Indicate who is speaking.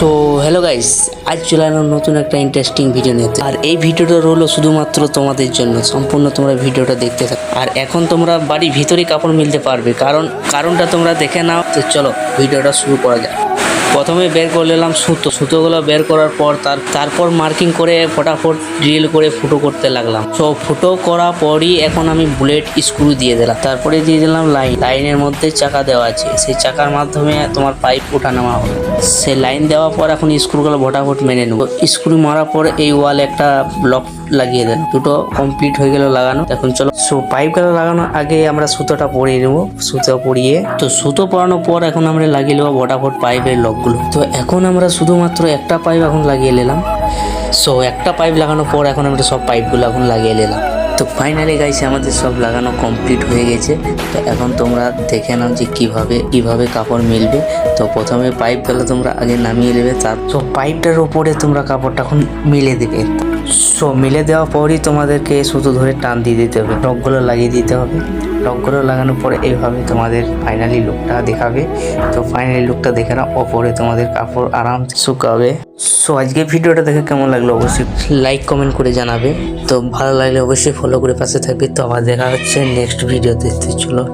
Speaker 1: So hello guys, আজ চলে এলাম নতুন একটা ইন্টারেস্টিং ভিডিও নিতে। আর এই ভিডিওটা রইলো শুধুমাত্র তোমাদের জন্য, সম্পূর্ণ তোমরা ভিডিওটা দেখতে থাকো। আর এখন তোমরা বাড়ির ভিতরেই কাপড় মিলতে পারবে, কারণটা তোমরা দেখে নাও। তো চলো ভিডিওটা শুরু করা যাক। প্রথমে বের করে নিলাম সুতোগুলো বের করার পর তারপর মার্কিং করে ফটাফট ড্রিল করে ফুটো করতে লাগলাম। সো ফুটো করার পরই এখন আমি বুলেট স্ক্রু দিয়ে দিলাম। তারপরে দিয়ে দিলাম লাইনের মধ্যে চাকা দেওয়া আছে, সেই চাকার মাধ্যমে তোমার পাইপ ওঠা নামা হবে। সেই লাইন দেওয়ার পর এখন স্ক্রুগুলো ফটাফট মেনে নেবো। স্ক্রু মারার পর এই ওয়ালে একটা ব্লক লাগিয়ে দেন। দুটো কমপ্লিট হয়ে গেল লাগানো। এখন চলো পাইপগুলো লাগানোর আগে আমরা সুতোটা পরিয়ে নেবো। সুতো পরিয়ে সুতো পরানোর পর এখন আমরা লাগিয়ে নেবো ফটাফট পাইপের লকগুলো। তো এখন আমরা শুধুমাত্র একটা পাইপ এখন লাগিয়ে নিলাম। সো একটা পাইপ লাগানোর পর এখন আমরা সব পাইপগুলো এখন লাগিয়ে নিলাম। তো ফাইনালি গাইস আমাদের সব লাগানো কমপ্লিট হয়ে গেছে। তো এখন তোমরা দেখে নাও যে কিভাবে কাপড় মিলবে। তো প্রথমে পাইপগুলো তোমরা আগে নামিয়ে নেবে, তারপর পাইপটার উপরে তোমরা কাপড়টা এখন মিলে দেবে। সো মিলে দেওয়ার পরই তোমাদেরকে সুতো ধরে টান দিয়ে দিতে হবে, লকগুলো লাগিয়ে দিতে হবে। লকগুলো লাগানোর পরে এইভাবে তোমাদের ফাইনালি লুকটা দেখাবে। তো ফাইনালি লুকটা দেখে নাও, ওপরে তোমাদের কাপড় আরাম শুকাবে। সো আজকে ভিডিওটা দেখে কেমন লাগলো অবশ্যই লাইক কমেন্ট করে জানাবে। তো ভালো লাগলে অবশ্যই ফলো করে পাশে থাকবে। তো আবার দেখা হচ্ছে নেক্সট ভিডিওতে। চলো।